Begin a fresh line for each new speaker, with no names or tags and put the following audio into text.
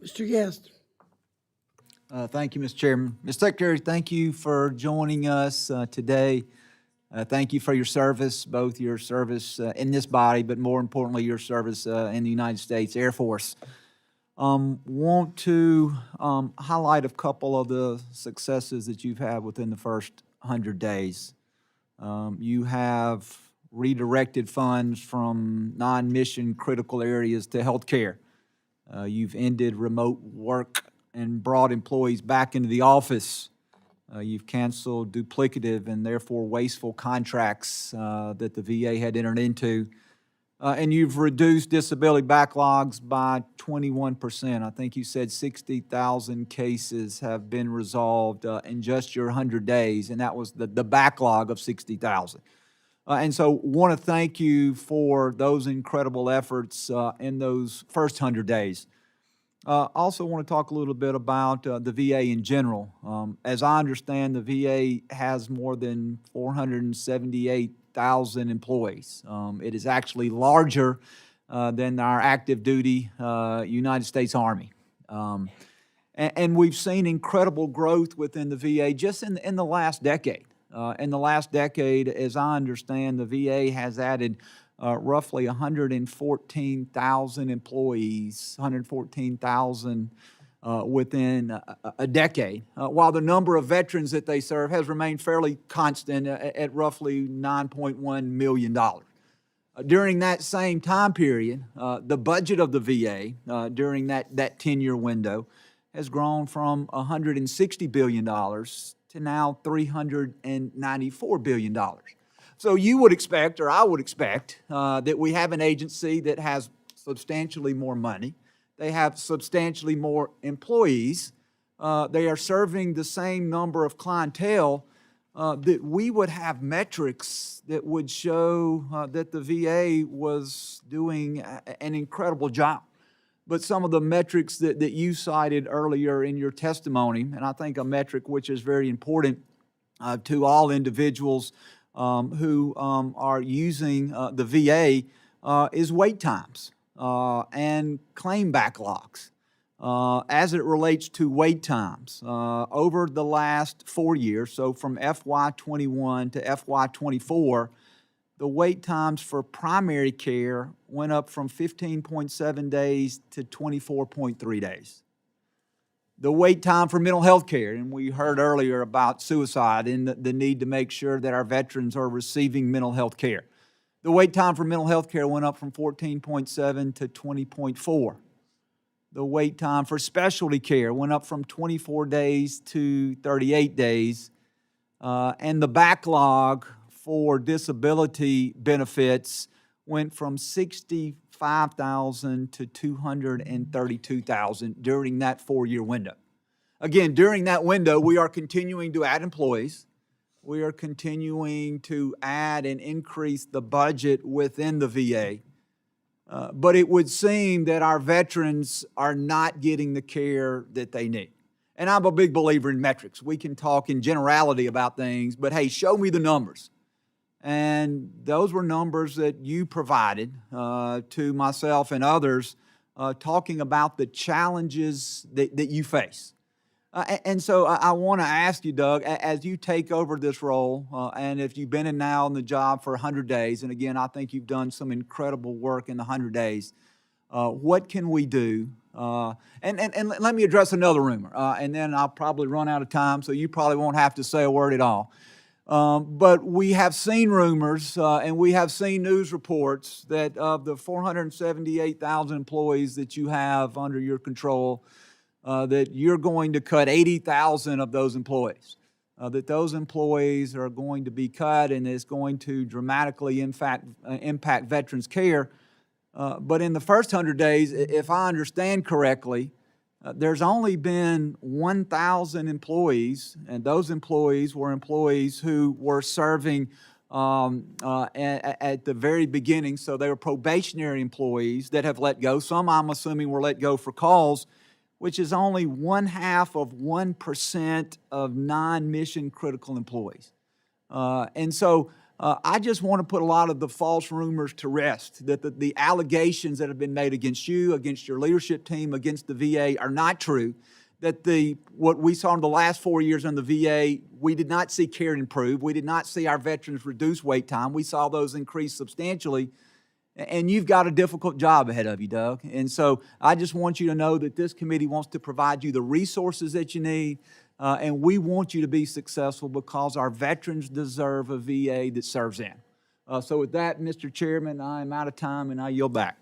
Mr. Guest.
Thank you, Mr. Chairman. Mr. Secretary, thank you for joining us today. Thank you for your service, both your service in this body, but more importantly, your service in the United States Air Force. Want to highlight a couple of the successes that you've had within the first 100 days. You have redirected funds from non-mission critical areas to healthcare. You've ended remote work and brought employees back into the office. You've canceled duplicative and therefore wasteful contracts that the VA had entered into. And you've reduced disability backlogs by 21%. I think you said 60,000 cases have been resolved in just your 100 days, and that was the backlog of 60,000. And so want to thank you for those incredible efforts in those first 100 days. Also want to talk a little bit about the VA in general. As I understand, the VA has more than 478,000 employees. It is actually larger than our active duty United States Army. And we've seen incredible growth within the VA just in the last decade. In the last decade, as I understand, the VA has added roughly 114,000 employees, 114,000 within a decade, while the number of veterans that they serve has remained fairly constant at roughly $9.1 million. During that same time period, the budget of the VA during that 10-year window has grown from $160 billion to now $394 billion. So you would expect, or I would expect, that we have an agency that has substantially more money. They have substantially more employees. They are serving the same number of clientele, that we would have metrics that would show that the VA was doing an incredible job. But some of the metrics that you cited earlier in your testimony, and I think a metric which is very important to all individuals who are using the VA is wait times and claim backlogs. As it relates to wait times, over the last 4 years, so from FY21 to FY24, the wait times for primary care went up from 15.7 days to 24.3 days. The wait time for mental health care, and we heard earlier about suicide and the need to make sure that our veterans are receiving mental health care. The wait time for mental health care went up from 14.7 to 20.4. The wait time for specialty care went up from 24 days to 38 days. And the backlog for disability benefits went from 65,000 to 232,000 during that 4-year window. Again, during that window, we are continuing to add employees. We are continuing to add and increase the budget within the VA. But it would seem that our veterans are not getting the care that they need. And I'm a big believer in metrics. We can talk in generality about things, but hey, show me the numbers. And those were numbers that you provided to myself and others talking about the challenges that you face. And so I want to ask you, Doug, as you take over this role, and if you've been in now in the job for 100 days, and again, I think you've done some incredible work in the 100 days, what can we do? And let me address another rumor, and then I'll probably run out of time, so you probably won't have to say a word at all. But we have seen rumors and we have seen news reports that of the 478,000 employees that you have under your control, that you're going to cut 80,000 of those employees, that those employees are going to be cut and it's going to dramatically impact veterans' care. But in the first 100 days, if I understand correctly, there's only been 1,000 employees, and those employees were employees who were serving at the very beginning, so they were probationary employees that have let go. Some, I'm assuming, were let go for cause, which is only 0.5% of non-mission critical employees. And so I just want to put a lot of the false rumors to rest, that the allegations that have been made against you, against your leadership team, against the VA are not true, that what we saw in the last 4 years in the VA, we did not see care improve. We did not see our veterans reduce wait time. We saw those increase substantially. And you've got a difficult job ahead of you, Doug. And so I just want you to know that this committee wants to provide you the resources that you need, and we want you to be successful because our veterans deserve a VA that serves them. So with that, Mr. Chairman, I'm out of time and I yield back.